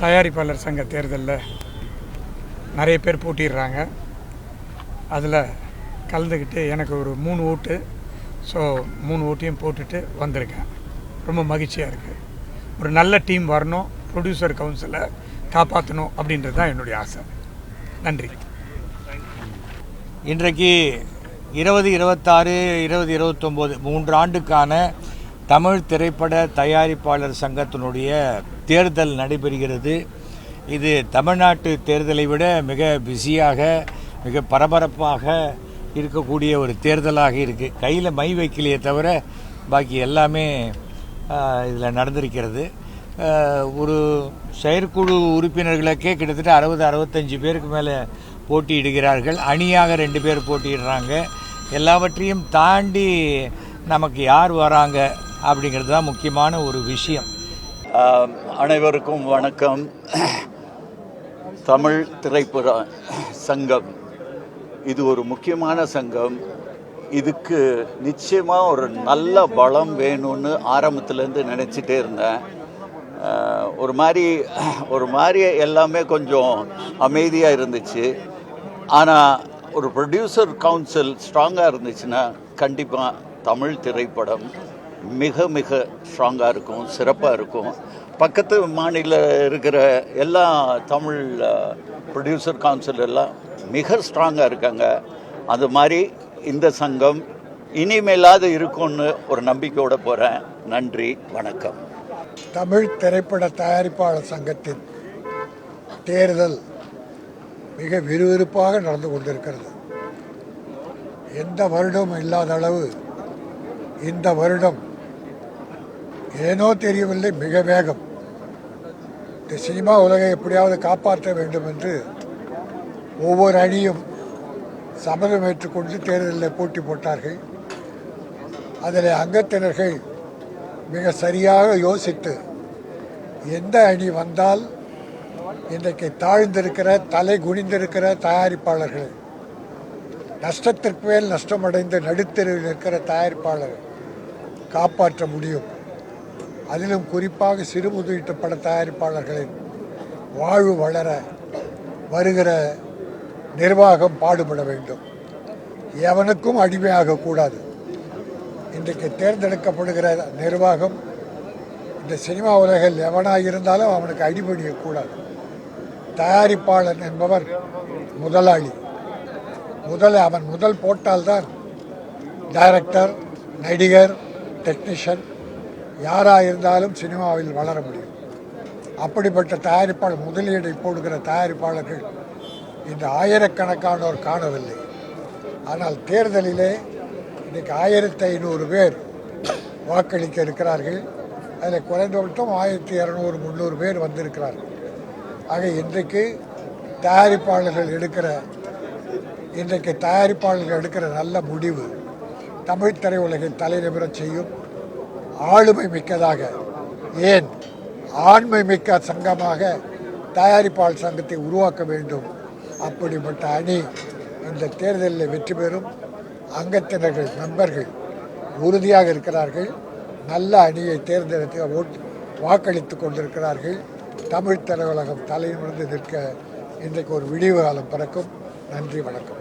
தயாரிப்பாளர் சங்க தேர்தலில் நிறைய பேர் போட்டிடுறாங்க. அதில் கலந்துக்கிட்டு எனக்கு ஒரு 3 ஓட்டு. ஸோ 3 ஓட்டையும் போட்டுட்டு வந்திருக்கேன். ரொம்ப மகிழ்ச்சியாக இருக்குது. ஒரு நல்ல டீம் வரணும், ப்ரொடியூசர் கவுன்சிலை காப்பாற்றணும் அப்படின்றது தான் என்னுடைய ஆசை. நன்றி. இன்றைக்கு 2026, 2029 3 ஆண்டுக்கான தமிழ் திரைப்பட தயாரிப்பாளர் சங்கத்தினுடைய தேர்தல் நடைபெறுகிறது. இது தமிழ்நாட்டு தேர்தலை விட மிக பிஸியாக, மிக பரபரப்பாக இருக்கக்கூடிய ஒரு தேர்தலாக இருக்குது. கையில் மை வைக்கலையே தவிர பாக்கி எல்லாமே இதில் நடந்திருக்கிறது. ஒரு செயற்குழு உறுப்பினர்களுக்கே கிட்டத்தட்ட 60-65 பேருக்கு மேலே போட்டியிடுகிறார்கள். அணியாக 2 பேர் போட்டியிடுறாங்க. எல்லாவற்றையும் தாண்டி நமக்கு யார் வராங்க அப்படிங்கிறது தான் முக்கியமான ஒரு விஷயம். அனைவருக்கும் வணக்கம். தமிழ் திரைப்பட சங்கம் இது ஒரு முக்கியமான சங்கம். இதுக்கு நிச்சயமாக ஒரு நல்ல பலம் வேணும்னு ஆரம்பத்துலேருந்து நினச்சிட்டே இருந்தேன். ஒரு மாதிரி எல்லாமே கொஞ்சம் அமைதியாக இருந்துச்சு. ஆனால் ஒரு ப்ரொடியூசர் கவுன்சில் ஸ்ட்ராங்காக இருந்துச்சுன்னா கண்டிப்பாக தமிழ் திரைப்படம் மிக மிக ஸ்ட்ராங்காக இருக்கும், சிறப்பாக இருக்கும். பக்கத்து மாநில இருக்கிற எல்லா தமிழ் ப்ரொடியூசர் கவுன்சில் எல்லாம் மிக ஸ்ட்ராங்காக இருக்காங்க. அது மாதிரி இந்த சங்கம் இனிமேலாவது இருக்கும்னு ஒரு நம்பிக்கையோடு போகிறேன். நன்றி, வணக்கம். தமிழ் திரைப்பட தயாரிப்பாளர் சங்கத்தின் தேர்தல் மிக விறுவிறுப்பாக நடந்து கொண்டிருக்கிறது. எந்த வருடமும் இல்லாத அளவு இந்த வருடம் ஏனோ தெரியவில்லை, மிக வேகம். இந்த சினிமா உலகை எப்படியாவது காப்பாற்ற வேண்டும் என்று ஒவ்வொரு அணியும் சபதம் ஏற்றுக்கொண்டு தேர்தலில் போட்டி போட்டார்கள். அதில் அங்கத்தினர்கள் மிக சரியாக யோசித்து எந்த அணி வந்தால் இன்றைக்கு தாழ்ந்திருக்கிற, தலை குனிந்திருக்கிற தயாரிப்பாளர்கள், நஷ்டத்திற்கு மேல் நஷ்டமடைந்து நடுத்தெருவில் இருக்கிற தயாரிப்பாளர்கள் காப்பாற்ற முடியும். அதிலும் குறிப்பாக சிறு முதலீட்டு பட தயாரிப்பாளர்களின் வாழ்வு வளர வருகிற நிர்வாகம் பாடுபட வேண்டும். எவனுக்கும் அடிமையாகக்கூடாது. இன்றைக்கு தேர்ந்தெடுக்கப்படுகிற நிர்வாகம் இந்த சினிமா உலகில் எவனாக இருந்தாலும் அவனுக்கு அடிபணியக்கூடாது. தயாரிப்பாளன் என்பவர் முதலாளி. அவன் முதல் போட்டால்தான் டைரக்டர், நடிகர், டெக்னீஷியன் யாராக இருந்தாலும் சினிமாவில் வளர முடியும். அப்படிப்பட்ட தயாரிப்பாளர், முதலீடை போடுகிற தயாரிப்பாளர்கள் இன்று ஆயிரக்கணக்கானோர் காணவில்லை. ஆனால் தேர்தலிலே இன்றைக்கு 1500 பேர் வாக்களிக்க இருக்கிறார்கள். அதில் குறைந்தபட்சம் 1200-300 பேர் வந்திருக்கிறார்கள். ஆக இன்றைக்கு தயாரிப்பாளர்கள் எடுக்கிற நல்ல முடிவு தமிழ் திரையுலகில் தலைநிமிர செய்யும். ஆளுமை மிக்கதாக, ஏன் ஆண்மை மிக்க சங்கமாக தயாரிப்பாளர் சங்கத்தை உருவாக்க வேண்டும். அப்படிப்பட்ட அணி இந்த தேர்தலில் வெற்றி பெறும். அங்கத்தினர்கள், மெம்பர்கள் உறுதியாக இருக்கிறார்கள். நல்ல அணியை தேர்ந்தெடுத்து வாக்களித்து கொண்டிருக்கிறார்கள். தமிழ் திரையுலகம் தலைநிமிர்ந்து நிற்க இன்றைக்கு ஒரு விடிவு காலம் பிறக்கும். நன்றி, வணக்கம்.